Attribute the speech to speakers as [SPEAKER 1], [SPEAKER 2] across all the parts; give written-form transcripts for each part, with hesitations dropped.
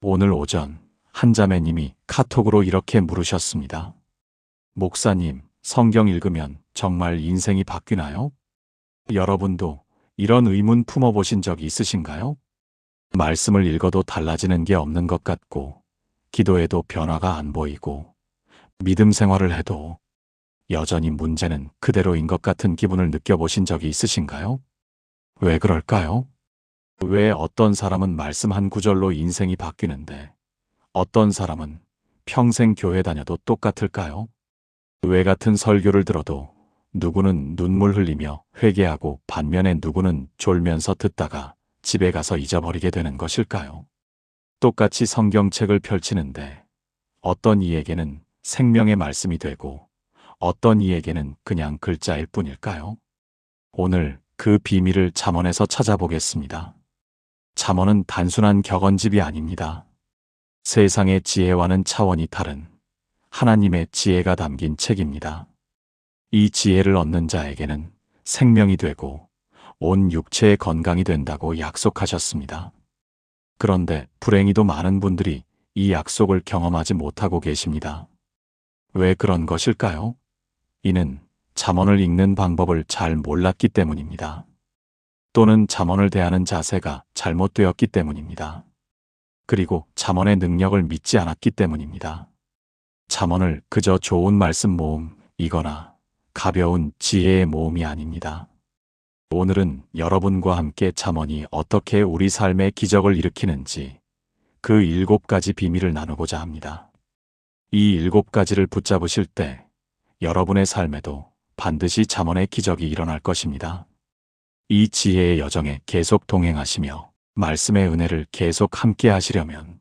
[SPEAKER 1] 오늘 오전 한 자매님이 카톡으로 이렇게 물으셨습니다. 목사님, 성경 읽으면 정말 인생이 바뀌나요? 여러분도 이런 의문 품어보신 적이 있으신가요? 말씀을 읽어도 달라지는 게 없는 것 같고, 기도해도 변화가 안 보이고, 믿음 생활을 해도 여전히 문제는 그대로인 것 같은 기분을 느껴보신 적이 있으신가요? 왜 그럴까요? 왜 어떤 사람은 말씀 한 구절로 인생이 바뀌는데 어떤 사람은 평생 교회 다녀도 똑같을까요? 왜 같은 설교를 들어도 누구는 눈물 흘리며 회개하고 반면에 누구는 졸면서 듣다가 집에 가서 잊어버리게 되는 것일까요? 똑같이 성경책을 펼치는데 어떤 이에게는 생명의 말씀이 되고 어떤 이에게는 그냥 글자일 뿐일까요? 오늘 그 비밀을 잠언에서 찾아보겠습니다. 잠언은 단순한 격언집이 아닙니다. 세상의 지혜와는 차원이 다른 하나님의 지혜가 담긴 책입니다. 이 지혜를 얻는 자에게는 생명이 되고 온 육체의 건강이 된다고 약속하셨습니다. 그런데 불행히도 많은 분들이 이 약속을 경험하지 못하고 계십니다. 왜 그런 것일까요? 이는 잠언을 읽는 방법을 잘 몰랐기 때문입니다. 또는 잠언을 대하는 자세가 잘못되었기 때문입니다. 그리고 잠언의 능력을 믿지 않았기 때문입니다. 잠언을 그저 좋은 말씀 모음이거나 가벼운 지혜의 모음이 아닙니다. 오늘은 여러분과 함께 잠언이 어떻게 우리 삶의 기적을 일으키는지 그 7가지 비밀을 나누고자 합니다. 이 7가지를 붙잡으실 때 여러분의 삶에도 반드시 잠언의 기적이 일어날 것입니다. 이 지혜의 여정에 계속 동행하시며 말씀의 은혜를 계속 함께 하시려면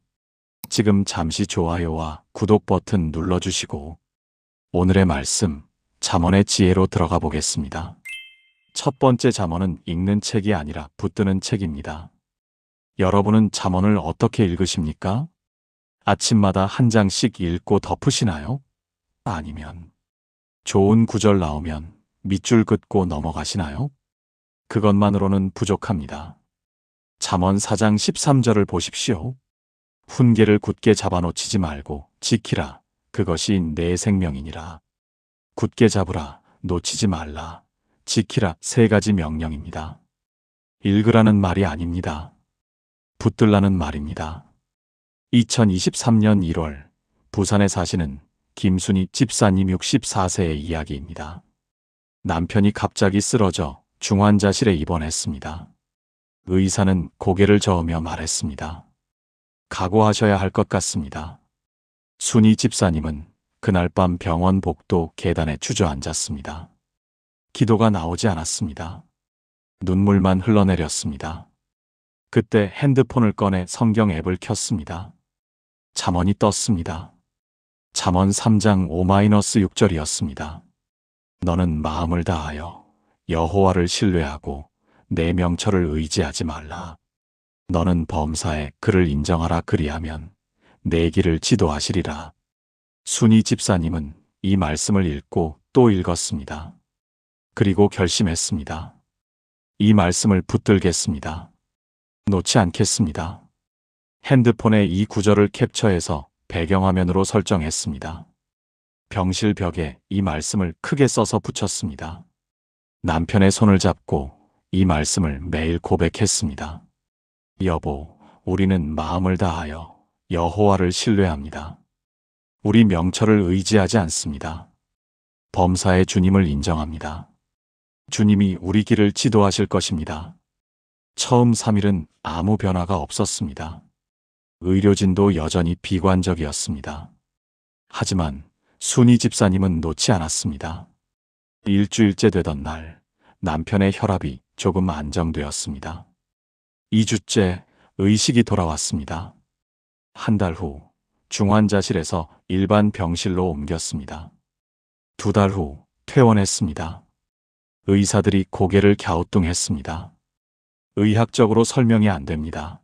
[SPEAKER 1] 지금 잠시 좋아요와 구독 버튼 눌러주시고 오늘의 말씀 잠언의 지혜로 들어가 보겠습니다. 첫 번째 잠언은 읽는 책이 아니라 붙드는 책입니다. 여러분은 잠언을 어떻게 읽으십니까? 아침마다 한 장씩 읽고 덮으시나요? 아니면 좋은 구절 나오면 밑줄 긋고 넘어가시나요? 그것만으로는 부족합니다. 잠언 4장 13절을 보십시오. 훈계를 굳게 잡아놓치지 말고 지키라. 그것이 내 생명이니라. 굳게 잡으라. 놓치지 말라. 지키라. 3가지 명령입니다. 읽으라는 말이 아닙니다. 붙들라는 말입니다. 2023년 1월 부산에 사시는 김순희 집사님 64세의 이야기입니다. 남편이 갑자기 쓰러져 중환자실에 입원했습니다. 의사는 고개를 저으며 말했습니다. 각오하셔야 할 것 같습니다. 순희 집사님은 그날 밤 병원 복도 계단에 주저앉았습니다. 기도가 나오지 않았습니다. 눈물만 흘러내렸습니다. 그때 핸드폰을 꺼내 성경 앱을 켰습니다. 잠언이 떴습니다. 잠언 3장 5-6절이었습니다. 너는 마음을 다하여 여호와를 신뢰하고 내 명철을 의지하지 말라. 너는 범사에 그를 인정하라. 그리하면 내 길을 지도하시리라. 순희 집사님은 이 말씀을 읽고 또 읽었습니다. 그리고 결심했습니다. 이 말씀을 붙들겠습니다. 놓지 않겠습니다. 핸드폰에 이 구절을 캡처해서 배경화면으로 설정했습니다. 병실 벽에 이 말씀을 크게 써서 붙였습니다. 남편의 손을 잡고 이 말씀을 매일 고백했습니다. 여보, 우리는 마음을 다하여 여호와를 신뢰합니다. 우리 명철을 의지하지 않습니다. 범사의 주님을 인정합니다. 주님이 우리 길을 지도하실 것입니다. 처음 3일은 아무 변화가 없었습니다. 의료진도 여전히 비관적이었습니다. 하지만 순희 집사님은 놓지 않았습니다. 일주일째 되던 날, 남편의 혈압이 조금 안정되었습니다. 2주째 의식이 돌아왔습니다. 한 달 후 중환자실에서 일반 병실로 옮겼습니다. 2달 후 퇴원했습니다. 의사들이 고개를 갸우뚱했습니다. 의학적으로 설명이 안 됩니다.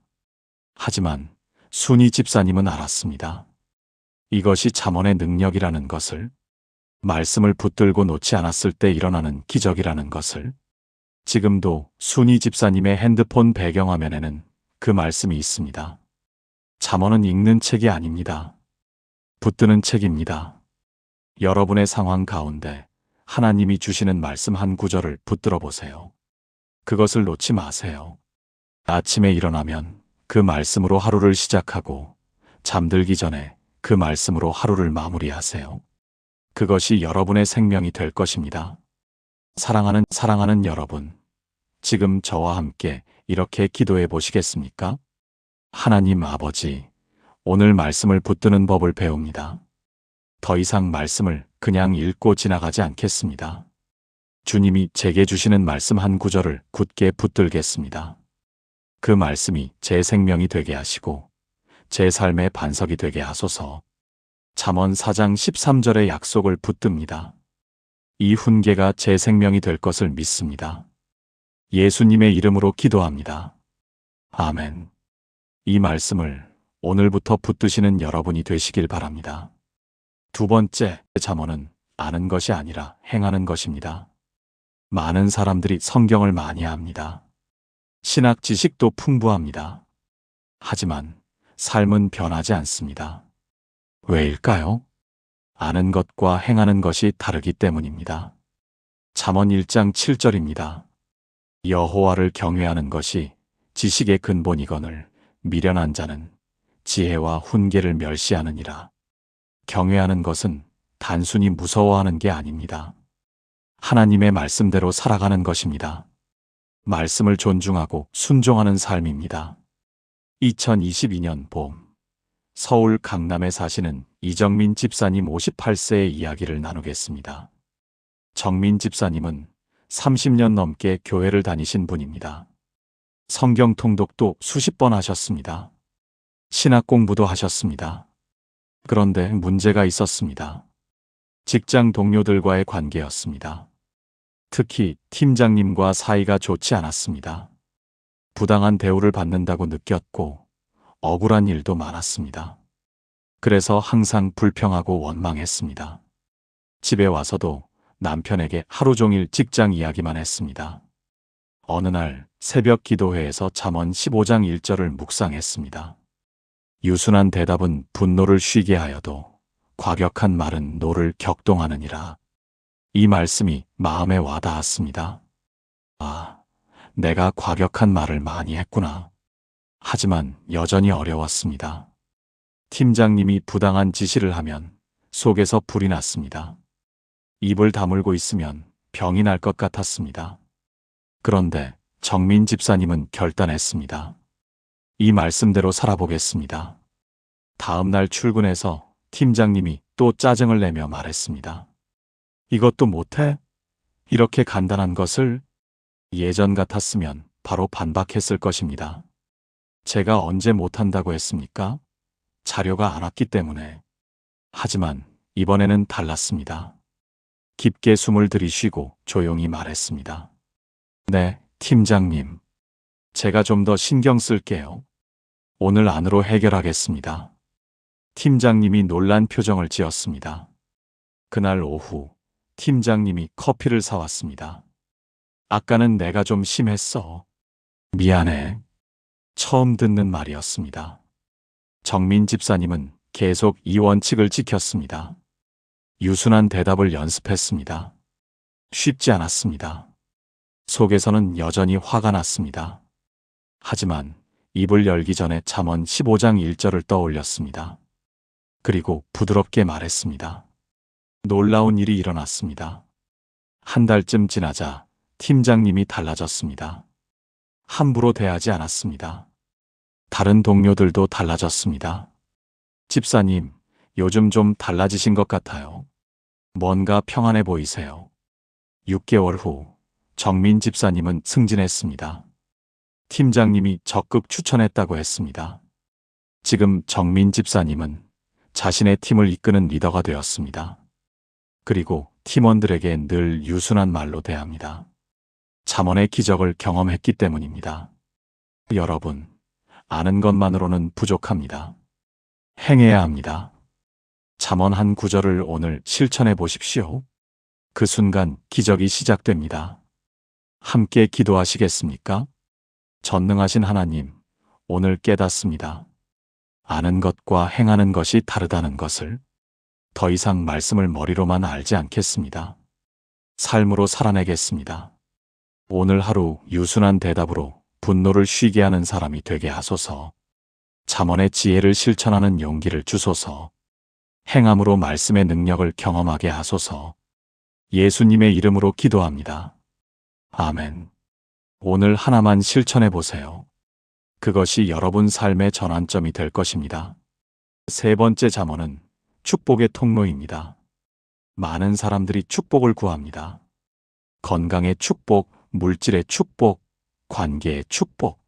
[SPEAKER 1] 하지만 순희 집사님은 알았습니다. 이것이 잠언의 능력이라는 것을, 말씀을 붙들고 놓지 않았을 때 일어나는 기적이라는 것을. 지금도 순희 집사님의 핸드폰 배경화면에는 그 말씀이 있습니다. 잠언은 읽는 책이 아닙니다. 붙드는 책입니다. 여러분의 상황 가운데 하나님이 주시는 말씀 한 구절을 붙들어 보세요. 그것을 놓지 마세요. 아침에 일어나면 그 말씀으로 하루를 시작하고 잠들기 전에 그 말씀으로 하루를 마무리하세요. 그것이 여러분의 생명이 될 것입니다. 사랑하는 여러분, 지금 저와 함께 이렇게 기도해 보시겠습니까? 하나님 아버지, 오늘 말씀을 붙드는 법을 배웁니다. 더 이상 말씀을 그냥 읽고 지나가지 않겠습니다. 주님이 제게 주시는 말씀 한 구절을 굳게 붙들겠습니다. 그 말씀이 제 생명이 되게 하시고 제 삶의 반석이 되게 하소서. 잠언 4장 13절의 약속을 붙듭니다. 이 훈계가 제 생명이 될 것을 믿습니다. 예수님의 이름으로 기도합니다. 아멘. 이 말씀을 오늘부터 붙드시는 여러분이 되시길 바랍니다. 두 번째, 잠언은 아는 것이 아니라 행하는 것입니다. 많은 사람들이 성경을 많이 합니다. 신학 지식도 풍부합니다. 하지만 삶은 변하지 않습니다. 왜일까요? 아는 것과 행하는 것이 다르기 때문입니다. 잠언 1장 7절입니다. 여호와를 경외하는 것이 지식의 근본이거늘 미련한 자는 지혜와 훈계를 멸시하느니라. 경외하는 것은 단순히 무서워하는 게 아닙니다. 하나님의 말씀대로 살아가는 것입니다. 말씀을 존중하고 순종하는 삶입니다. 2022년 봄, 서울 강남에 사시는 이정민 집사님 58세의 이야기를 나누겠습니다. 정민 집사님은 30년 넘게 교회를 다니신 분입니다. 성경 통독도 수십 번 하셨습니다. 신학 공부도 하셨습니다. 그런데 문제가 있었습니다. 직장 동료들과의 관계였습니다. 특히 팀장님과 사이가 좋지 않았습니다. 부당한 대우를 받는다고 느꼈고 억울한 일도 많았습니다. 그래서 항상 불평하고 원망했습니다. 집에 와서도 남편에게 하루 종일 직장 이야기만 했습니다. 어느 날 새벽 기도회에서 잠언 15장 1절을 묵상했습니다. 유순한 대답은 분노를 쉬게 하여도 과격한 말은 노를 격동하느니라. 이 말씀이 마음에 와닿았습니다. 아, 내가 과격한 말을 많이 했구나. 하지만 여전히 어려웠습니다. 팀장님이 부당한 지시를 하면 속에서 불이 났습니다. 입을 다물고 있으면 병이 날 것 같았습니다. 그런데 정민 집사님은 결단했습니다. 이 말씀대로 살아보겠습니다. 다음 날 출근해서 팀장님이 또 짜증을 내며 말했습니다. 이것도 못해? 이렇게 간단한 것을? 예전 같았으면 바로 반박했을 것입니다. 제가 언제 못한다고 했습니까? 자료가 안 왔기 때문에. 하지만 이번에는 달랐습니다. 깊게 숨을 들이쉬고 조용히 말했습니다. 네, 팀장님. 제가 좀 더 신경 쓸게요. 오늘 안으로 해결하겠습니다. 팀장님이 놀란 표정을 지었습니다. 그날 오후 팀장님이 커피를 사왔습니다. 아까는 내가 좀 심했어. 미안해. 처음 듣는 말이었습니다. 정민 집사님은 계속 이 원칙을 지켰습니다. 유순한 대답을 연습했습니다. 쉽지 않았습니다. 속에서는 여전히 화가 났습니다. 하지만 입을 열기 전에 잠언 15장 1절을 떠올렸습니다. 그리고 부드럽게 말했습니다. 놀라운 일이 일어났습니다. 한 달쯤 지나자 팀장님이 달라졌습니다. 함부로 대하지 않았습니다. 다른 동료들도 달라졌습니다. 집사님, 요즘 좀 달라지신 것 같아요. 뭔가 평안해 보이세요. 6개월 후 정민 집사님은 승진했습니다. 팀장님이 적극 추천했다고 했습니다. 지금 정민 집사님은 자신의 팀을 이끄는 리더가 되었습니다. 그리고 팀원들에게 늘 유순한 말로 대합니다. 잠언의 기적을 경험했기 때문입니다. 여러분, 아는 것만으로는 부족합니다. 행해야 합니다. 잠언 한 구절을 오늘 실천해 보십시오. 그 순간 기적이 시작됩니다. 함께 기도하시겠습니까? 전능하신 하나님, 오늘 깨닫습니다. 아는 것과 행하는 것이 다르다는 것을 더 이상 말씀을 머리로만 알지 않겠습니다. 삶으로 살아내겠습니다. 오늘 하루 유순한 대답으로 분노를 쉬게 하는 사람이 되게 하소서. 잠언의 지혜를 실천하는 용기를 주소서. 행함으로 말씀의 능력을 경험하게 하소서. 예수님의 이름으로 기도합니다. 아멘. 오늘 하나만 실천해 보세요. 그것이 여러분 삶의 전환점이 될 것입니다. 세 번째 잠언은 축복의 통로입니다. 많은 사람들이 축복을 구합니다. 건강의 축복, 물질의 축복, 관계의 축복.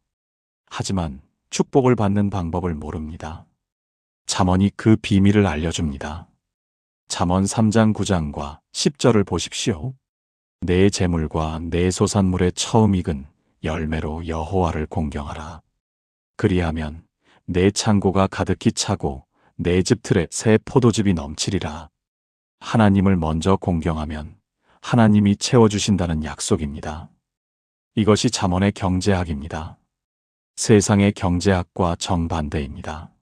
[SPEAKER 1] 하지만 축복을 받는 방법을 모릅니다. 잠언이 그 비밀을 알려줍니다. 잠언 3장 9장과 10절을 보십시오. 내 재물과 내 소산물의 처음 익은 열매로 여호와를 공경하라. 그리하면 내 창고가 가득히 차고 내 집 틀에 새 포도즙이 넘치리라. 하나님을 먼저 공경하면 하나님이 채워주신다는 약속입니다. 이것이 잠언의 경제학입니다. 세상의 경제학과 정반대입니다.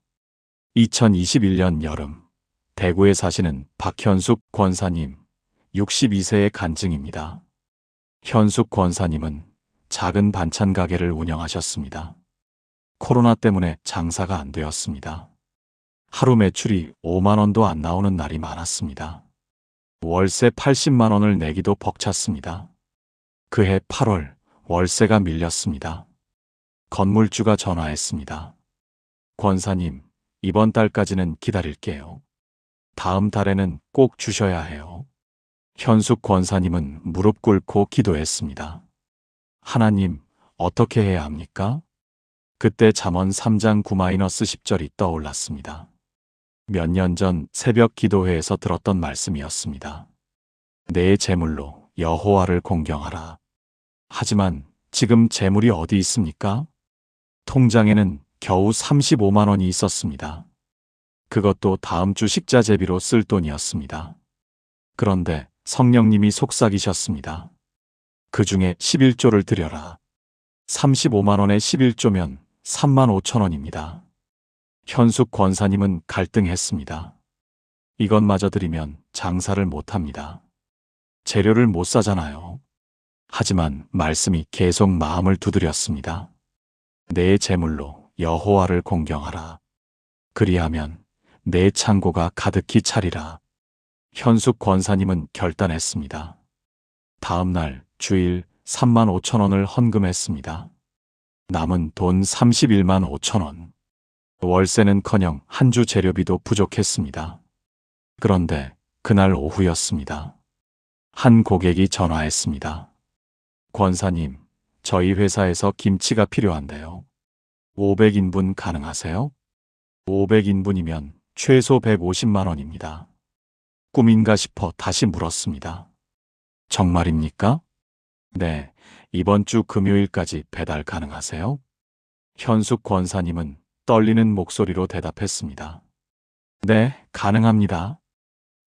[SPEAKER 1] 2021년 여름, 대구에 사시는 박현숙 권사님, 62세의 간증입니다. 현숙 권사님은 작은 반찬 가게를 운영하셨습니다. 코로나 때문에 장사가 안 되었습니다. 하루 매출이 5만 원도 안 나오는 날이 많았습니다. 월세 80만 원을 내기도 벅찼습니다. 그해 8월 월세가 밀렸습니다. 건물주가 전화했습니다. 권사님, 이번 달까지는 기다릴게요. 다음 달에는 꼭 주셔야 해요. 현숙 권사님은 무릎 꿇고 기도했습니다. 하나님, 어떻게 해야 합니까? 그때 잠언 3장 9-10절이 떠올랐습니다. 몇 년 전 새벽 기도회에서 들었던 말씀이었습니다. 내 재물로 여호와를 공경하라. 하지만 지금 재물이 어디 있습니까? 통장에는 겨우 35만 원이 있었습니다. 그것도 다음 주 식자재비로 쓸 돈이었습니다. 그런데 성령님이 속삭이셨습니다. 그 중에 11조를 드려라. 35만 원에 11조면 3만 5천 원입니다. 현숙 권사님은 갈등했습니다. 이것마저 드리면 장사를 못합니다. 재료를 못 사잖아요. 하지만 말씀이 계속 마음을 두드렸습니다. 내 재물로 여호와를 공경하라. 그리하면 내 창고가 가득히 차리라. 현숙 권사님은 결단했습니다. 다음 날 주일 3만 5천 원을 헌금했습니다. 남은 돈 31만 5천 원. 월세는커녕 한 주 재료비도 부족했습니다. 그런데 그날 오후였습니다. 한 고객이 전화했습니다. 권사님, 저희 회사에서 김치가 필요한데요. 500인분 가능하세요? 500인분이면 최소 150만 원입니다. 꿈인가 싶어 다시 물었습니다. 정말입니까? 네, 이번 주 금요일까지 배달 가능하세요? 현숙 권사님은 떨리는 목소리로 대답했습니다. 네, 가능합니다.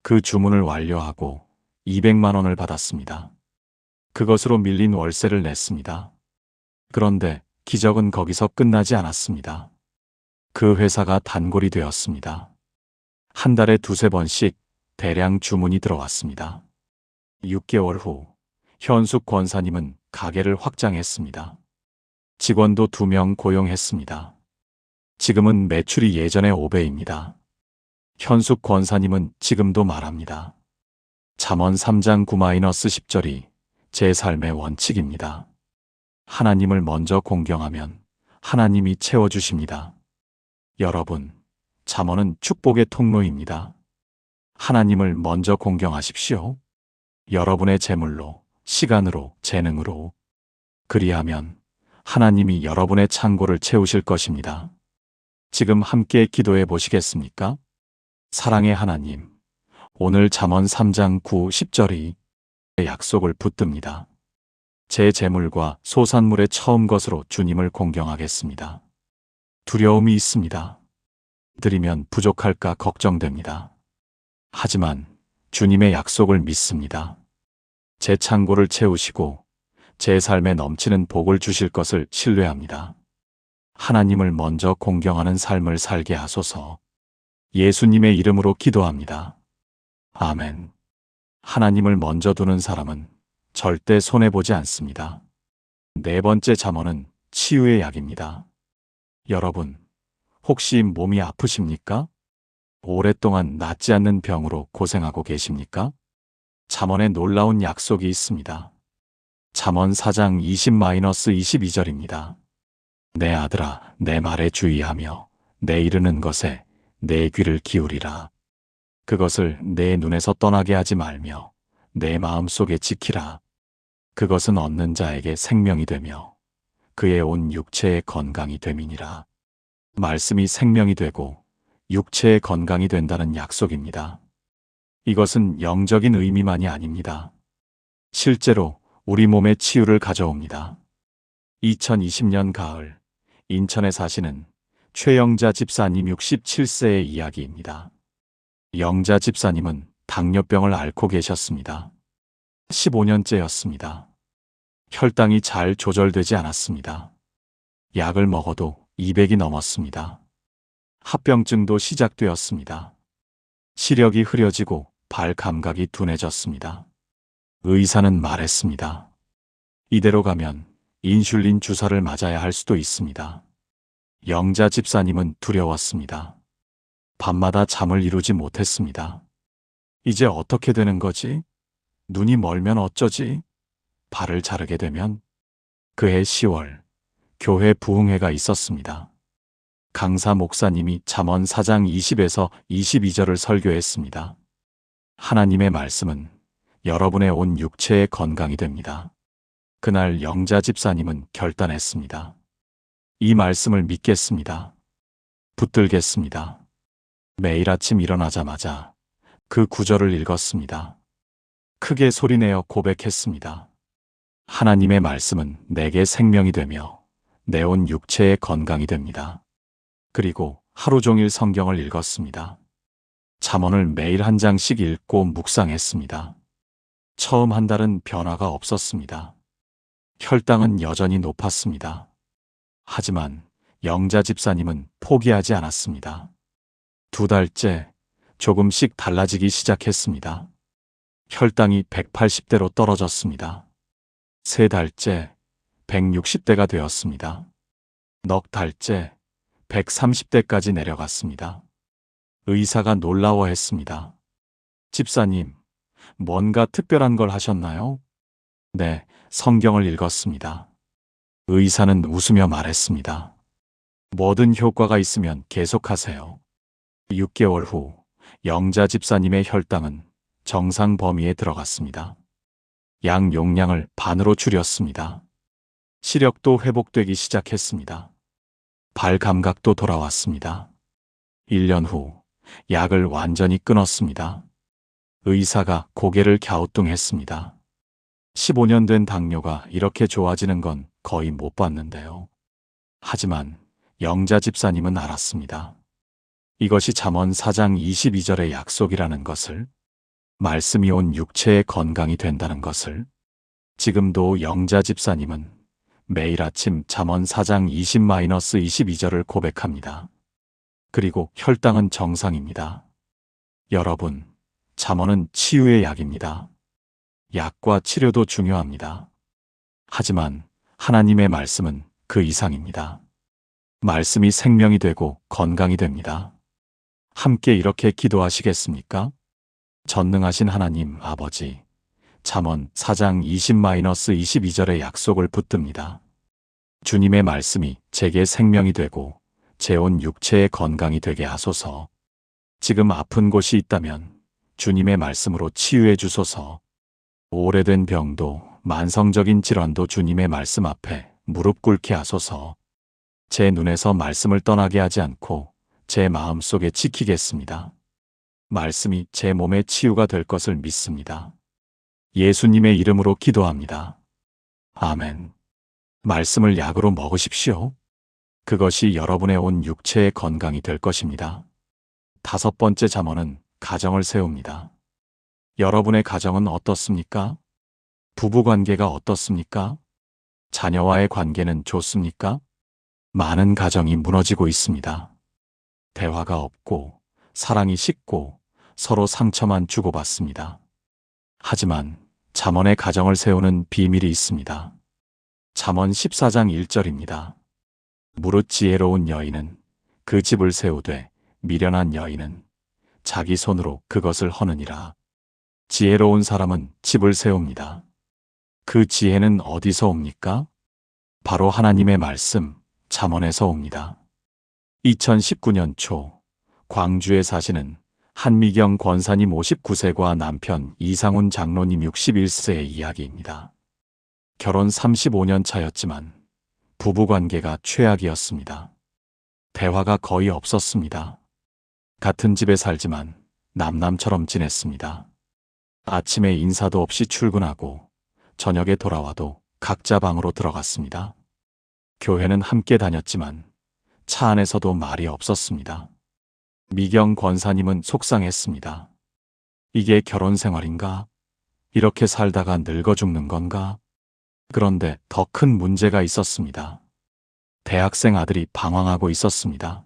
[SPEAKER 1] 그 주문을 완료하고 200만 원을 받았습니다. 그것으로 밀린 월세를 냈습니다. 그런데 기적은 거기서 끝나지 않았습니다. 그 회사가 단골이 되었습니다. 한 달에 2-3번씩 대량 주문이 들어왔습니다. 6개월 후 현숙 권사님은 가게를 확장했습니다. 직원도 2명 고용했습니다. 지금은 매출이 예전의 5배입니다. 현숙 권사님은 지금도 말합니다. 잠언 3장 9-10절이 제 삶의 원칙입니다. 하나님을 먼저 공경하면 하나님이 채워주십니다. 여러분, 잠언은 축복의 통로입니다. 하나님을 먼저 공경하십시오. 여러분의 재물로, 시간으로, 재능으로. 그리하면 하나님이 여러분의 창고를 채우실 것입니다. 지금 함께 기도해 보시겠습니까? 사랑의 하나님, 오늘 잠언 3장 9-10절이 약속을 붙듭니다. 제 재물과 소산물의 처음 것으로 주님을 공경하겠습니다. 두려움이 있습니다. 드리면 부족할까 걱정됩니다. 하지만 주님의 약속을 믿습니다. 제 창고를 채우시고 제 삶에 넘치는 복을 주실 것을 신뢰합니다. 하나님을 먼저 공경하는 삶을 살게 하소서. 예수님의 이름으로 기도합니다. 아멘. 하나님을 먼저 두는 사람은 절대 손해보지 않습니다. 네 번째 잠언은 치유의 약입니다. 여러분, 혹시 몸이 아프십니까? 오랫동안 낫지 않는 병으로 고생하고 계십니까? 잠언에 놀라운 약속이 있습니다. 잠언 4장 20-22절입니다. 내 아들아, 내 말에 주의하며 내 이르는 것에 내 귀를 기울이라. 그것을 내 눈에서 떠나게 하지 말며 내 마음속에 지키라. 그것은 얻는 자에게 생명이 되며 그의 온 육체의 건강이 됨이니라. 말씀이 생명이 되고 육체의 건강이 된다는 약속입니다. 이것은 영적인 의미만이 아닙니다. 실제로 우리 몸의 치유를 가져옵니다. 2020년 가을, 인천에 사시는 최영자 집사님 67세의 이야기입니다. 영자 집사님은 당뇨병을 앓고 계셨습니다. 15년째였습니다. 혈당이 잘 조절되지 않았습니다. 약을 먹어도 200이 넘었습니다. 합병증도 시작되었습니다. 시력이 흐려지고 발 감각이 둔해졌습니다. 의사는 말했습니다. 이대로 가면 인슐린 주사를 맞아야 할 수도 있습니다. 영자 집사님은 두려웠습니다. 밤마다 잠을 이루지 못했습니다. 이제 어떻게 되는 거지? 눈이 멀면 어쩌지? 발을 자르게 되면? 그해 10월, 교회 부흥회가 있었습니다. 강사 목사님이 잠언 4장 20에서 22절을 설교했습니다. 하나님의 말씀은 여러분의 온 육체의 건강이 됩니다. 그날 영자 집사님은 결단했습니다. 이 말씀을 믿겠습니다. 붙들겠습니다. 매일 아침 일어나자마자 그 구절을 읽었습니다. 크게 소리내어 고백했습니다. 하나님의 말씀은 내게 생명이 되며 내 온 육체의 건강이 됩니다. 그리고 하루 종일 성경을 읽었습니다. 잠언을 매일 한 장씩 읽고 묵상했습니다. 처음 한 달은 변화가 없었습니다. 혈당은 여전히 높았습니다. 하지만 영자 집사님은 포기하지 않았습니다. 2달째 조금씩 달라지기 시작했습니다. 혈당이 180대로 떨어졌습니다. 3달째 160대가 되었습니다. 넉 달째 130대까지 내려갔습니다. 의사가 놀라워했습니다. 집사님, 뭔가 특별한 걸 하셨나요? 네, 성경을 읽었습니다. 의사는 웃으며 말했습니다. 뭐든 효과가 있으면 계속하세요. 6개월 후 영자 집사님의 혈당은 정상 범위에 들어갔습니다. 약 용량을 반으로 줄였습니다. 시력도 회복되기 시작했습니다. 발 감각도 돌아왔습니다. 1년 후 약을 완전히 끊었습니다. 의사가 고개를 갸우뚱했습니다. 15년 된 당뇨가 이렇게 좋아지는 건 거의 못 봤는데요. 하지만 영자 집사님은 알았습니다. 이것이 잠언 4장 22절의 약속이라는 것을, 말씀이 온 육체의 건강이 된다는 것을. 지금도 영자 집사님은 매일 아침 잠언 4장 20-22절을 고백합니다. 그리고 혈당은 정상입니다. 여러분, 잠언은 치유의 약입니다. 약과 치료도 중요합니다. 하지만 하나님의 말씀은 그 이상입니다. 말씀이 생명이 되고 건강이 됩니다. 함께 이렇게 기도하시겠습니까? 전능하신 하나님 아버지, 잠언 4장 20-22절의 약속을 붙듭니다. 주님의 말씀이 제게 생명이 되고 제 온 육체의 건강이 되게 하소서. 지금 아픈 곳이 있다면 주님의 말씀으로 치유해 주소서. 오래된 병도 만성적인 질환도 주님의 말씀 앞에 무릎 꿇게 하소서. 제 눈에서 말씀을 떠나게 하지 않고 제 마음속에 지키겠습니다. 말씀이 제 몸의 치유가 될 것을 믿습니다. 예수님의 이름으로 기도합니다. 아멘. 말씀을 약으로 먹으십시오. 그것이 여러분의 온 육체의 건강이 될 것입니다. 5번째 잠언은 가정을 세웁니다. 여러분의 가정은 어떻습니까? 부부 관계가 어떻습니까? 자녀와의 관계는 좋습니까? 많은 가정이 무너지고 있습니다. 대화가 없고 사랑이 식고 서로 상처만 주고받습니다. 하지만 잠언의 가정을 세우는 비밀이 있습니다. 잠언 14장 1절입니다. 무릇 지혜로운 여인은 그 집을 세우되 미련한 여인은 자기 손으로 그것을 허느니라. 지혜로운 사람은 집을 세웁니다. 그 지혜는 어디서 옵니까? 바로 하나님의 말씀, 잠언에서 옵니다. 2019년 초 광주에 사시는 한미경 권사님 59세과 남편 이상훈 장로님 61세의 이야기입니다. 결혼 35년 차였지만 부부관계가 최악이었습니다. 대화가 거의 없었습니다. 같은 집에 살지만 남남처럼 지냈습니다. 아침에 인사도 없이 출근하고 저녁에 돌아와도 각자 방으로 들어갔습니다. 교회는 함께 다녔지만 차 안에서도 말이 없었습니다. 미경 권사님은 속상했습니다. 이게 결혼 생활인가? 이렇게 살다가 늙어 죽는 건가? 그런데 더 큰 문제가 있었습니다. 대학생 아들이 방황하고 있었습니다.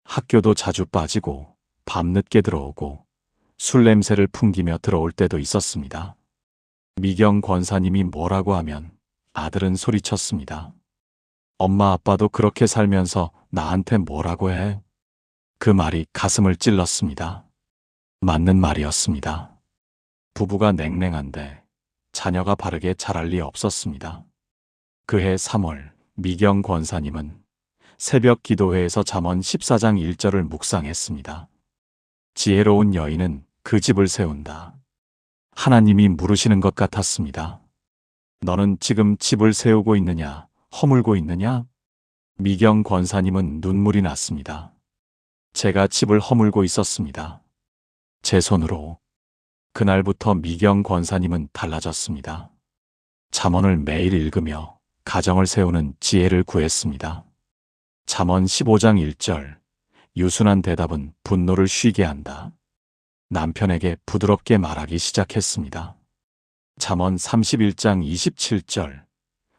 [SPEAKER 1] 학교도 자주 빠지고 밤늦게 들어오고 술 냄새를 풍기며 들어올 때도 있었습니다. 미경 권사님이 뭐라고 하면 아들은 소리쳤습니다. 엄마 아빠도 그렇게 살면서 나한테 뭐라고 해? 그 말이 가슴을 찔렀습니다. 맞는 말이었습니다. 부부가 냉랭한데 자녀가 바르게 자랄 리 없었습니다. 그해 3월 미경 권사님은 새벽 기도회에서 잠언 14장 1절을 묵상했습니다. 지혜로운 여인은 그 집을 세운다. 하나님이 물으시는 것 같았습니다. 너는 지금 집을 세우고 있느냐, 허물고 있느냐? 미경 권사님은 눈물이 났습니다. 제가 집을 허물고 있었습니다. 제 손으로. 그날부터 미경 권사님은 달라졌습니다. 잠언을 매일 읽으며 가정을 세우는 지혜를 구했습니다. 잠언 15장 1절. 유순한 대답은 분노를 쉬게 한다. 남편에게 부드럽게 말하기 시작했습니다. 잠언 31장 27절.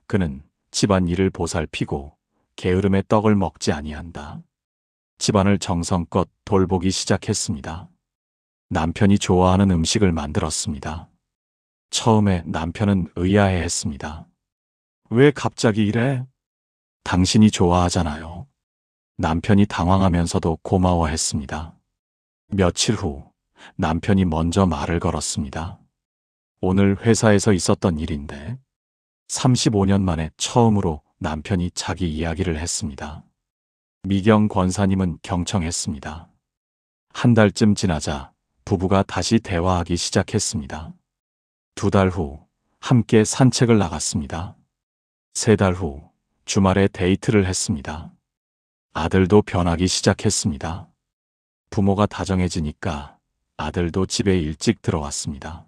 [SPEAKER 1] 그는 집안 일을 보살피고 게으름의 떡을 먹지 아니한다. 집안을 정성껏 돌보기 시작했습니다. 남편이 좋아하는 음식을 만들었습니다. 처음에 남편은 의아해했습니다. 왜 갑자기 이래? 당신이 좋아하잖아요. 남편이 당황하면서도 고마워했습니다. 며칠 후 남편이 먼저 말을 걸었습니다. 오늘 회사에서 있었던 일인데 35년 만에 처음으로 남편이 자기 이야기를 했습니다. 미경 권사님은 경청했습니다. 한 달쯤 지나자 부부가 다시 대화하기 시작했습니다. 2달 후 함께 산책을 나갔습니다. 3달 후 주말에 데이트를 했습니다. 아들도 변하기 시작했습니다. 부모가 다정해지니까 아들도 집에 일찍 들어왔습니다.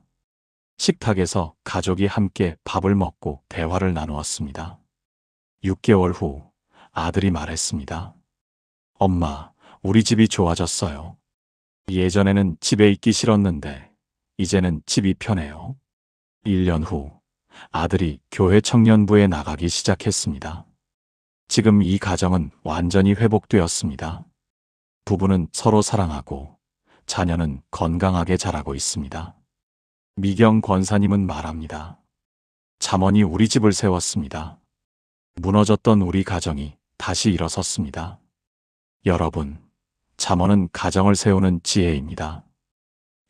[SPEAKER 1] 식탁에서 가족이 함께 밥을 먹고 대화를 나누었습니다. 6개월 후 아들이 말했습니다. 엄마, 우리 집이 좋아졌어요. 예전에는 집에 있기 싫었는데 이제는 집이 편해요. 1년 후 아들이 교회 청년부에 나가기 시작했습니다. 지금 이 가정은 완전히 회복되었습니다. 부부는 서로 사랑하고 자녀는 건강하게 자라고 있습니다. 미경 권사님은 말합니다. 잠언이 우리 집을 세웠습니다. 무너졌던 우리 가정이 다시 일어섰습니다. 여러분, 잠언은 가정을 세우는 지혜입니다.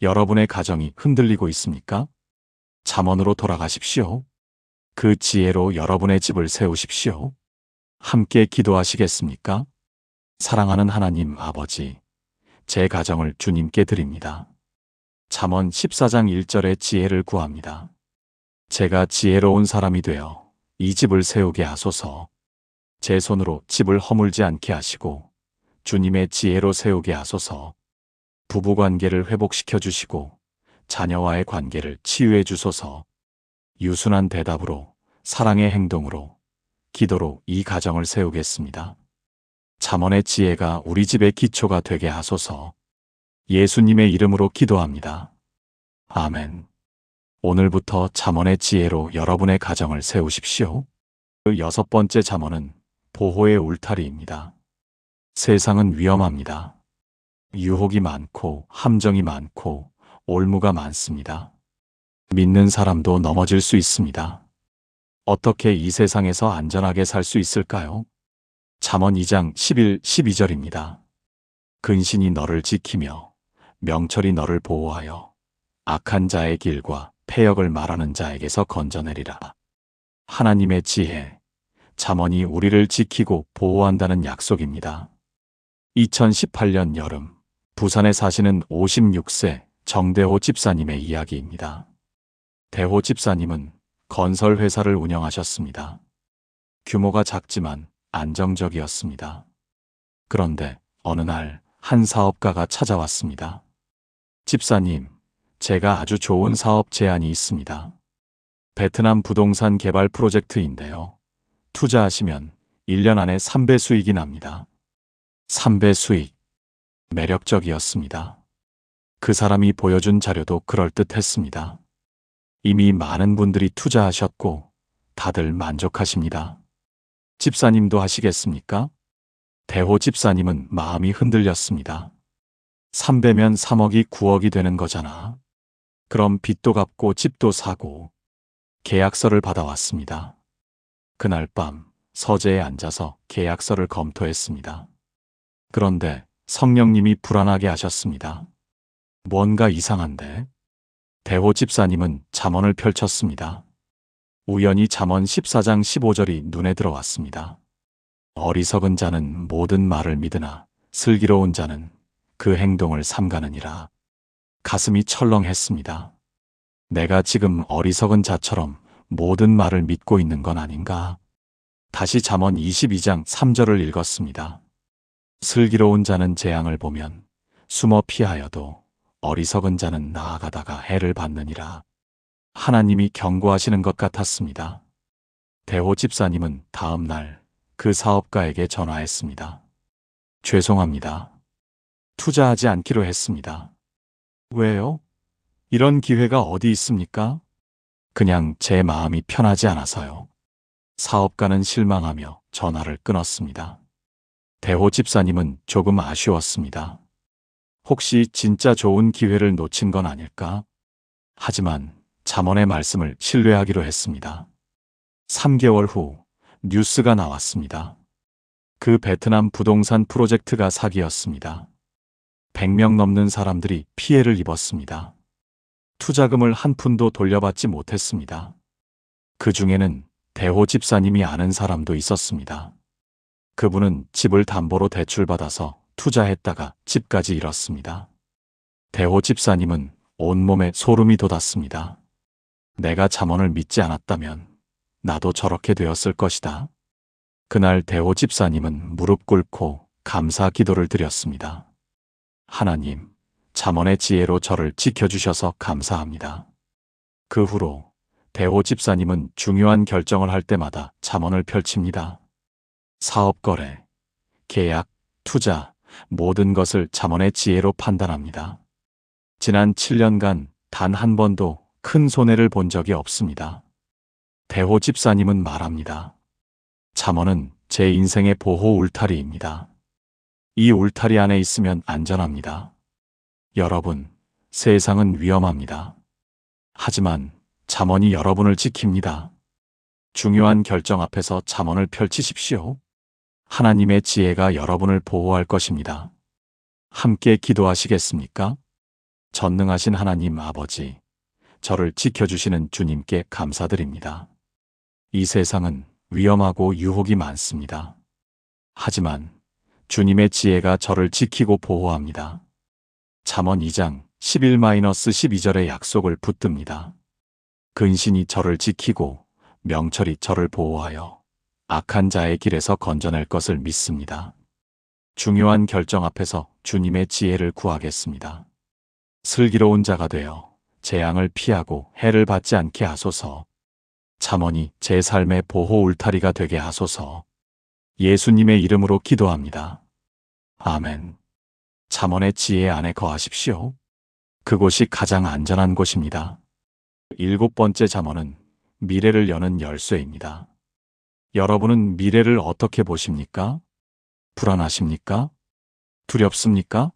[SPEAKER 1] 여러분의 가정이 흔들리고 있습니까? 잠언으로 돌아가십시오. 그 지혜로 여러분의 집을 세우십시오. 함께 기도하시겠습니까? 사랑하는 하나님 아버지, 제 가정을 주님께 드립니다. 잠언 14장 1절의 지혜를 구합니다. 제가 지혜로운 사람이 되어 이 집을 세우게 하소서. 제 손으로 집을 허물지 않게 하시고 주님의 지혜로 세우게 하소서. 부부관계를 회복시켜 주시고 자녀와의 관계를 치유해 주소서. 유순한 대답으로 사랑의 행동으로 기도로 이 가정을 세우겠습니다. 잠언의 지혜가 우리 집의 기초가 되게 하소서. 예수님의 이름으로 기도합니다. 아멘. 오늘부터 잠언의 지혜로 여러분의 가정을 세우십시오. 그 6번째 잠언은 보호의 울타리입니다. 세상은 위험합니다. 유혹이 많고 함정이 많고 올무가 많습니다. 믿는 사람도 넘어질 수 있습니다. 어떻게 이 세상에서 안전하게 살 수 있을까요? 잠언 2장 11, 12절입니다. 근신이 너를 지키며 명철이 너를 보호하여 악한 자의 길과 패역을 말하는 자에게서 건져내리라. 하나님의 지혜, 잠언이 우리를 지키고 보호한다는 약속입니다. 2018년 여름, 부산에 사시는 56세 정대호 집사님의 이야기입니다. 대호 집사님은 건설회사를 운영하셨습니다. 규모가 작지만 안정적이었습니다. 그런데 어느 날 한 사업가가 찾아왔습니다. 집사님, 제가 아주 좋은 사업 제안이 있습니다. 베트남 부동산 개발 프로젝트인데요. 투자하시면 1년 안에 3배 수익이 납니다. 3배 수익. 매력적이었습니다. 그 사람이 보여준 자료도 그럴듯했습니다. 이미 많은 분들이 투자하셨고 다들 만족하십니다. 집사님도 하시겠습니까? 대호 집사님은 마음이 흔들렸습니다. 3배면 3억이 9억이 되는 거잖아. 그럼 빚도 갚고 집도 사고. 계약서를 받아왔습니다. 그날 밤 서재에 앉아서 계약서를 검토했습니다. 그런데 성령님이 불안하게 하셨습니다. 뭔가 이상한데? 대호 집사님은 잠언을 펼쳤습니다. 우연히 잠언 14장 15절이 눈에 들어왔습니다. 어리석은 자는 모든 말을 믿으나 슬기로운 자는 그 행동을 삼가느니라. 가슴이 철렁했습니다. 내가 지금 어리석은 자처럼 모든 말을 믿고 있는 건 아닌가? 다시 잠언 22장 3절을 읽었습니다. 슬기로운 자는 재앙을 보면 숨어 피하여도 어리석은 자는 나아가다가 해를 받느니라. 하나님이 경고하시는 것 같았습니다. 대호 집사님은 다음 날 그 사업가에게 전화했습니다. 죄송합니다. 투자하지 않기로 했습니다. 왜요? 이런 기회가 어디 있습니까? 그냥 제 마음이 편하지 않아서요. 사업가는 실망하며 전화를 끊었습니다. 대호 집사님은 조금 아쉬웠습니다. 혹시 진짜 좋은 기회를 놓친 건 아닐까? 하지만 잠언의 말씀을 신뢰하기로 했습니다. 3개월 후 뉴스가 나왔습니다. 그 베트남 부동산 프로젝트가 사기였습니다. 100명 넘는 사람들이 피해를 입었습니다. 투자금을 한 푼도 돌려받지 못했습니다. 그 중에는 대호 집사님이 아는 사람도 있었습니다. 그분은 집을 담보로 대출받아서 투자했다가 집까지 잃었습니다. 대호 집사님은 온몸에 소름이 돋았습니다. 내가 잠언을 믿지 않았다면 나도 저렇게 되었을 것이다. 그날 대호 집사님은 무릎 꿇고 감사 기도를 드렸습니다. 하나님, 잠언의 지혜로 저를 지켜주셔서 감사합니다. 그 후로 대호 집사님은 중요한 결정을 할 때마다 잠언을 펼칩니다. 사업 거래, 계약, 투자, 모든 것을 잠언의 지혜로 판단합니다. 지난 7년간 단 한 번도 큰 손해를 본 적이 없습니다. 대호 집사님은 말합니다. 잠언은 제 인생의 보호 울타리입니다. 이 울타리 안에 있으면 안전합니다. 여러분, 세상은 위험합니다. 하지만 잠언이 여러분을 지킵니다. 중요한 결정 앞에서 잠언을 펼치십시오. 하나님의 지혜가 여러분을 보호할 것입니다. 함께 기도하시겠습니까? 전능하신 하나님 아버지, 저를 지켜주시는 주님께 감사드립니다. 이 세상은 위험하고 유혹이 많습니다. 하지만 주님의 지혜가 저를 지키고 보호합니다. 잠언 2장 11-12절의 약속을 붙듭니다. 근신이 저를 지키고 명철이 저를 보호하여 악한 자의 길에서 건져낼 것을 믿습니다. 중요한 결정 앞에서 주님의 지혜를 구하겠습니다. 슬기로운 자가 되어 재앙을 피하고 해를 받지 않게 하소서. 잠언이 제 삶의 보호 울타리가 되게 하소서. 예수님의 이름으로 기도합니다. 아멘. 잠언의 지혜 안에 거하십시오. 그곳이 가장 안전한 곳입니다. 7번째 잠언은 미래를 여는 열쇠입니다. 여러분은 미래를 어떻게 보십니까? 불안하십니까? 두렵습니까?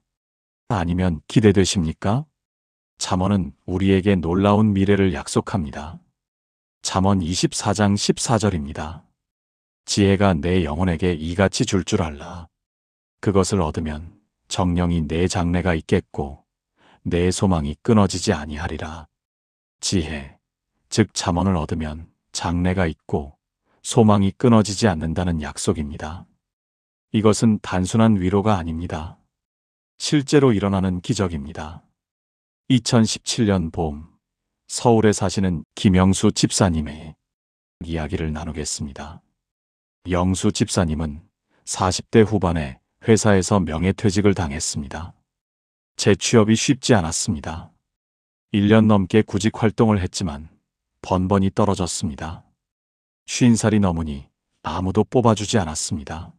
[SPEAKER 1] 아니면 기대되십니까? 잠언은 우리에게 놀라운 미래를 약속합니다. 잠언 24장 14절입니다. 지혜가 내 영혼에게 이같이 줄 알라. 그것을 얻으면 정령이 내 장래가 있겠고 내 소망이 끊어지지 아니하리라. 지혜, 즉 잠언을 얻으면 장래가 있고 소망이 끊어지지 않는다는 약속입니다. 이것은 단순한 위로가 아닙니다. 실제로 일어나는 기적입니다. 2017년 봄, 서울에 사시는 김영수 집사님의 이야기를 나누겠습니다. 영수 집사님은 40대 후반에 회사에서 명예퇴직을 당했습니다. 재취업이 쉽지 않았습니다. 1년 넘게 구직 활동을 했지만 번번이 떨어졌습니다. 50살이 넘으니 아무도 뽑아주지 않았습니다.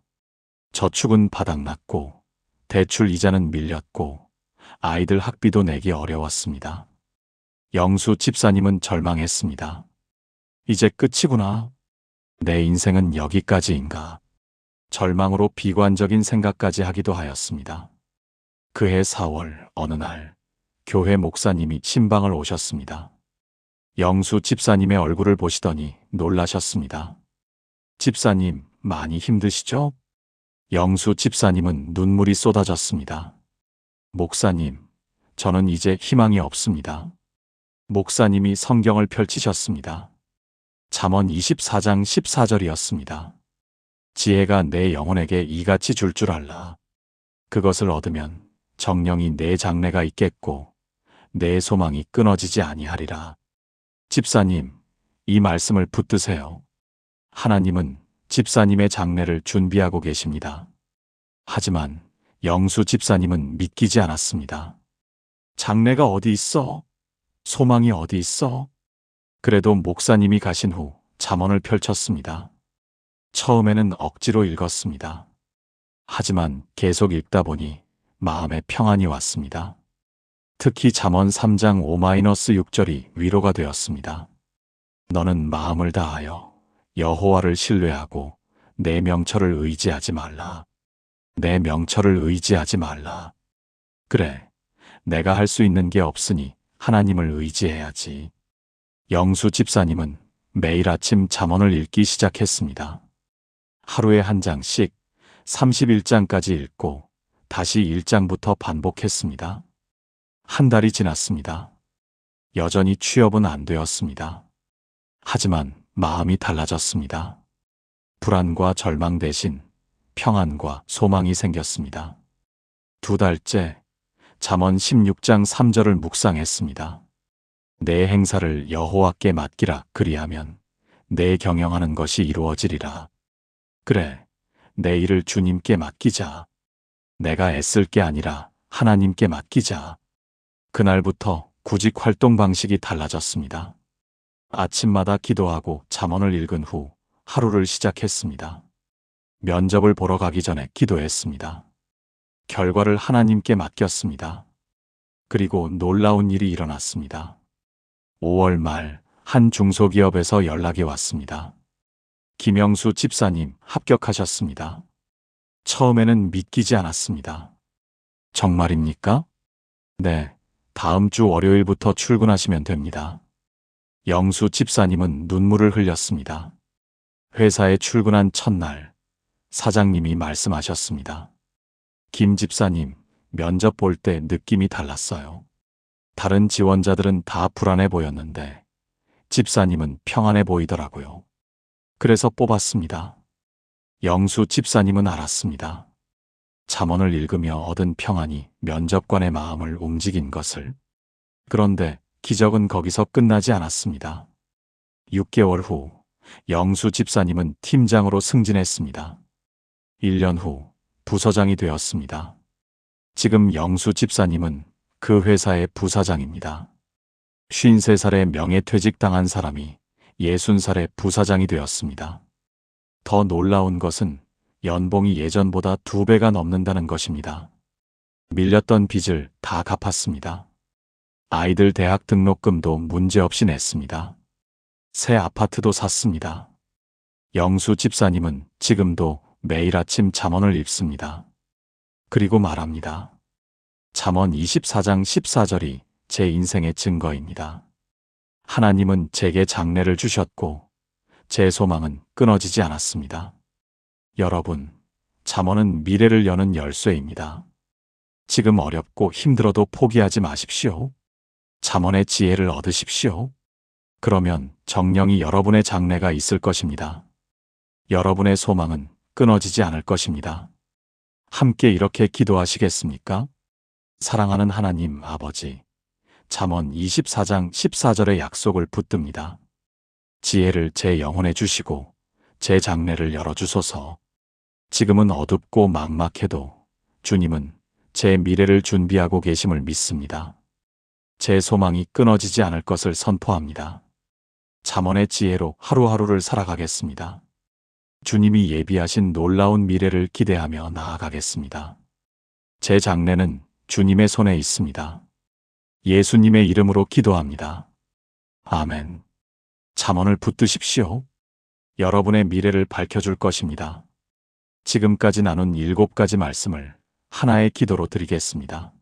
[SPEAKER 1] 저축은 바닥났고 대출 이자는 밀렸고 아이들 학비도 내기 어려웠습니다. 영수 집사님은 절망했습니다. 이제 끝이구나. 내 인생은 여기까지인가. 절망으로 비관적인 생각까지 하기도 하였습니다. 그해 4월 어느 날 교회 목사님이 신방을 오셨습니다. 영수 집사님의 얼굴을 보시더니 놀라셨습니다. 집사님, 많이 힘드시죠? 영수 집사님은 눈물이 쏟아졌습니다. 목사님, 저는 이제 희망이 없습니다. 목사님이 성경을 펼치셨습니다. 잠언 24장 14절이었습니다. 지혜가 내 영혼에게 이같이 줄 알라. 그것을 얻으면 정령이 내 장래가 있겠고 내 소망이 끊어지지 아니하리라. 집사님, 이 말씀을 붙드세요. 하나님은 집사님의 장래를 준비하고 계십니다. 하지만 영수 집사님은 믿기지 않았습니다. 장래가 어디 있어? 소망이 어디 있어? 그래도 목사님이 가신 후 잠언을 펼쳤습니다. 처음에는 억지로 읽었습니다. 하지만 계속 읽다 보니 마음에 평안이 왔습니다. 특히 잠언 3장 5-6절이 위로가 되었습니다. 너는 마음을 다하여 여호와를 신뢰하고 내 명철을 의지하지 말라. 내 명철을 의지하지 말라. 그래, 내가 할 수 있는 게 없으니 하나님을 의지해야지. 영수 집사님은 매일 아침 잠언을 읽기 시작했습니다. 하루에 한 장씩 31장까지 읽고 다시 1장부터 반복했습니다. 한 달이 지났습니다. 여전히 취업은 안 되었습니다. 하지만 마음이 달라졌습니다. 불안과 절망 대신 평안과 소망이 생겼습니다. 2달째 잠언 16장 3절을 묵상했습니다. 내 행사를 여호와께 맡기라. 그리하면 내 경영하는 것이 이루어지리라. 그래, 내 일을 주님께 맡기자. 내가 애쓸 게 아니라 하나님께 맡기자. 그날부터 구직 활동 방식이 달라졌습니다. 아침마다 기도하고 잠언을 읽은 후 하루를 시작했습니다. 면접을 보러 가기 전에 기도했습니다. 결과를 하나님께 맡겼습니다. 그리고 놀라운 일이 일어났습니다. 5월 말 한 중소기업에서 연락이 왔습니다. 김영수 집사님 합격하셨습니다. 처음에는 믿기지 않았습니다. 정말입니까? 네, 다음 주 월요일부터 출근하시면 됩니다. 영수 집사님은 눈물을 흘렸습니다. 회사에 출근한 첫날, 사장님이 말씀하셨습니다. 김 집사님, 면접 볼 때 느낌이 달랐어요. 다른 지원자들은 다 불안해 보였는데 집사님은 평안해 보이더라고요. 그래서 뽑았습니다. 영수 집사님은 알았습니다. 잠언을 읽으며 얻은 평안이 면접관의 마음을 움직인 것을. 그런데 기적은 거기서 끝나지 않았습니다. 6개월 후 영수 집사님은 팀장으로 승진했습니다. 1년 후 부서장이 되었습니다. 지금 영수 집사님은 그 회사의 부사장입니다. 53살에 명예퇴직 당한 사람이 60살에 부사장이 되었습니다. 더 놀라운 것은 연봉이 예전보다 2배가 넘는다는 것입니다. 밀렸던 빚을 다 갚았습니다. 아이들 대학 등록금도 문제없이 냈습니다. 새 아파트도 샀습니다. 영수 집사님은 지금도 매일 아침 잠언을 읽습니다. 그리고 말합니다. 잠언 24장 14절이 제 인생의 증거입니다. 하나님은 제게 장래를 주셨고 제 소망은 끊어지지 않았습니다. 여러분, 잠언은 미래를 여는 열쇠입니다. 지금 어렵고 힘들어도 포기하지 마십시오. 잠언의 지혜를 얻으십시오. 그러면 정령이 여러분의 장래가 있을 것입니다. 여러분의 소망은 끊어지지 않을 것입니다. 함께 이렇게 기도하시겠습니까? 사랑하는 하나님 아버지, 잠언 24장 14절의 약속을 붙듭니다. 지혜를 제 영혼에 주시고 제 장래를 열어주소서. 지금은 어둡고 막막해도 주님은 제 미래를 준비하고 계심을 믿습니다. 제 소망이 끊어지지 않을 것을 선포합니다. 잠언의 지혜로 하루하루를 살아가겠습니다. 주님이 예비하신 놀라운 미래를 기대하며 나아가겠습니다. 제 장래는 주님의 손에 있습니다. 예수님의 이름으로 기도합니다. 아멘. 잠언을 붙드십시오. 여러분의 미래를 밝혀줄 것입니다. 지금까지 나눈 7가지 말씀을 하나의 기도로 드리겠습니다.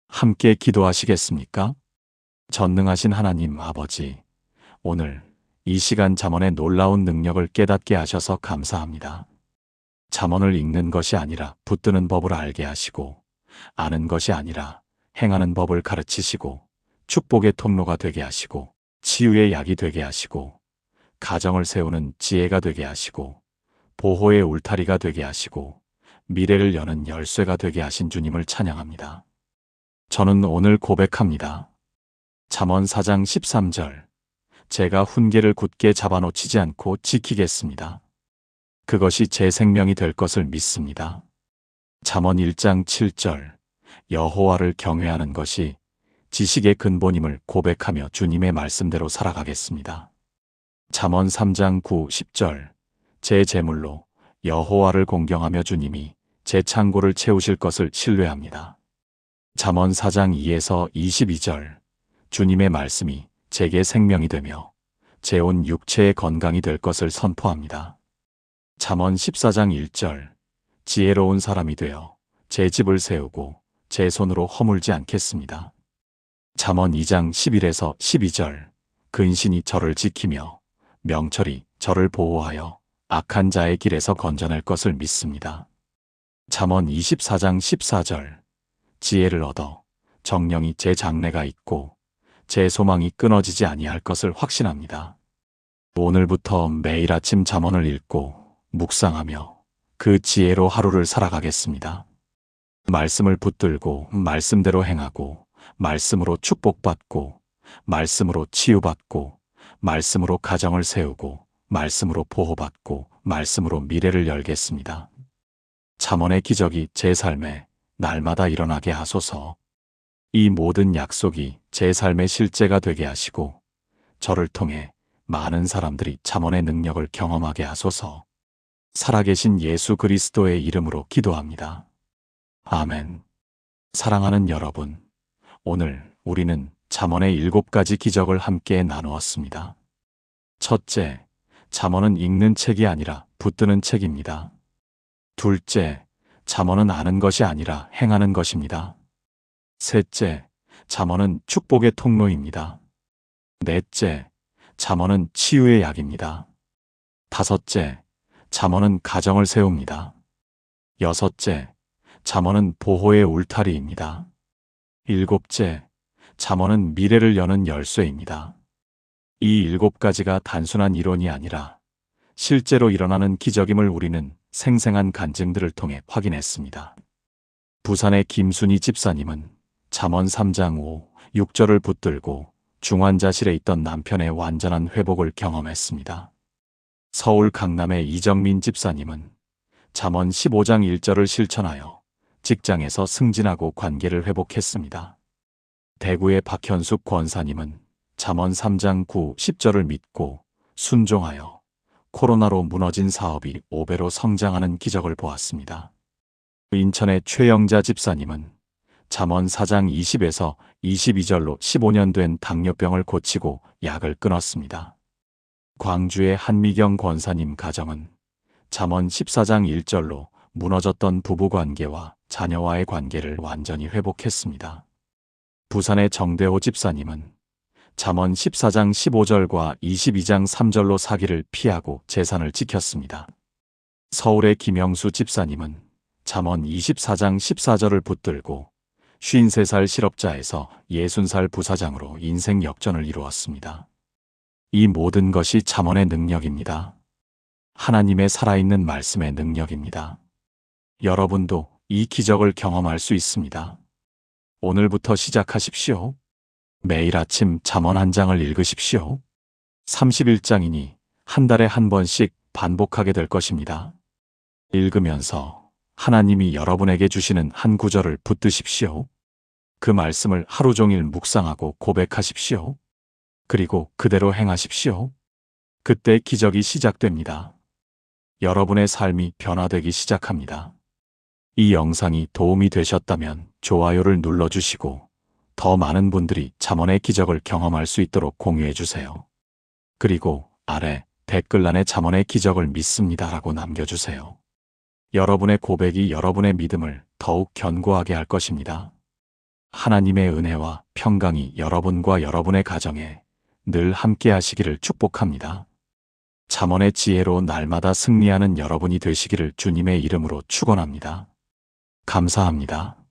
[SPEAKER 1] 함께 기도하시겠습니까? 전능하신 하나님 아버지, 오늘 이 시간 잠언의 놀라운 능력을 깨닫게 하셔서 감사합니다. 잠언을 읽는 것이 아니라 붙드는 법을 알게 하시고, 아는 것이 아니라 행하는 법을 가르치시고, 축복의 통로가 되게 하시고, 치유의 약이 되게 하시고, 가정을 세우는 지혜가 되게 하시고, 보호의 울타리가 되게 하시고, 미래를 여는 열쇠가 되게 하신 주님을 찬양합니다. 저는 오늘 고백합니다. 잠언 4장 13절. 제가 훈계를 굳게 잡아놓치지 않고 지키겠습니다. 그것이 제 생명이 될 것을 믿습니다. 잠언 1장 7절. 여호와를 경외하는 것이 지식의 근본임을 고백하며 주님의 말씀대로 살아가겠습니다. 잠언 3장 9, 10절. 제 재물로 여호와를 공경하며 주님이 제 창고를 채우실 것을 신뢰합니다. 잠언 4장 2에서 22절. 주님의 말씀이 제게 생명이 되며 제 온 육체의 건강이 될 것을 선포합니다. 잠언 14장 1절. 지혜로운 사람이 되어 제 집을 세우고 제 손으로 허물지 않겠습니다. 잠언 2장 11에서 12절. 근신이 저를 지키며 명철이 저를 보호하여 악한 자의 길에서 건져낼 것을 믿습니다. 잠언 24장 14절. 지혜를 얻어 정령이 제 장래가 있고 제 소망이 끊어지지 아니할 것을 확신합니다. 오늘부터 매일 아침 잠언을 읽고 묵상하며 그 지혜로 하루를 살아가겠습니다. 말씀을 붙들고 말씀대로 행하고 말씀으로 축복받고 말씀으로 치유받고 말씀으로 가정을 세우고 말씀으로 보호받고 말씀으로 미래를 열겠습니다. 잠언의 기적이 제 삶에 날마다 일어나게 하소서. 이 모든 약속이 제 삶의 실제가 되게 하시고 저를 통해 많은 사람들이 잠언의 능력을 경험하게 하소서. 살아계신 예수 그리스도의 이름으로 기도합니다. 아멘. 사랑하는 여러분, 오늘 우리는 잠언의 7가지 기적을 함께 나누었습니다. 첫째, 잠언은 읽는 책이 아니라 붙드는 책입니다. 둘째, 잠언은 아는 것이 아니라 행하는 것입니다. 셋째, 잠언은 축복의 통로입니다. 넷째, 잠언은 치유의 약입니다. 다섯째, 잠언은 가정을 세웁니다. 여섯째, 잠언은 보호의 울타리입니다. 일곱째, 잠언은 미래를 여는 열쇠입니다. 이 7가지가 단순한 이론이 아니라 실제로 일어나는 기적임을 우리는 생생한 간증들을 통해 확인했습니다. 부산의 김순희 집사님은 잠언 3장 5, 6절을 붙들고 중환자실에 있던 남편의 완전한 회복을 경험했습니다. 서울 강남의 이정민 집사님은 잠언 15장 1절을 실천하여 직장에서 승진하고 관계를 회복했습니다. 대구의 박현숙 권사님은 잠언 3장 9, 10절을 믿고 순종하여 코로나로 무너진 사업이 5배로 성장하는 기적을 보았습니다. 인천의 최영자 집사님은 잠언 4장 20에서 22절로 15년 된 당뇨병을 고치고 약을 끊었습니다. 광주의 한미경 권사님 가정은 잠언 14장 1절로 무너졌던 부부관계와 자녀와의 관계를 완전히 회복했습니다. 부산의 정대호 집사님은 잠언 14장 15절과 22장 3절로 사기를 피하고 재산을 지켰습니다. 서울의 김영수 집사님은 잠언 24장 14절을 붙들고 53살 실업자에서 60살 부사장으로 인생 역전을 이루었습니다. 이 모든 것이 잠언의 능력입니다. 하나님의 살아있는 말씀의 능력입니다. 여러분도 이 기적을 경험할 수 있습니다. 오늘부터 시작하십시오. 매일 아침 잠언 한 장을 읽으십시오. 31장이니 한 달에 한 번씩 반복하게 될 것입니다. 읽으면서 하나님이 여러분에게 주시는 한 구절을 붙드십시오. 그 말씀을 하루 종일 묵상하고 고백하십시오. 그리고 그대로 행하십시오. 그때 기적이 시작됩니다. 여러분의 삶이 변화되기 시작합니다. 이 영상이 도움이 되셨다면 좋아요를 눌러주시고 더 많은 분들이 잠언의 기적을 경험할 수 있도록 공유해주세요. 그리고 아래 댓글란에 잠언의 기적을 믿습니다라고 남겨주세요. 여러분의 고백이 여러분의 믿음을 더욱 견고하게 할 것입니다. 하나님의 은혜와 평강이 여러분과 여러분의 가정에 늘 함께 하시기를 축복합니다. 잠언의 지혜로 날마다 승리하는 여러분이 되시기를 주님의 이름으로 축원합니다. 감사합니다.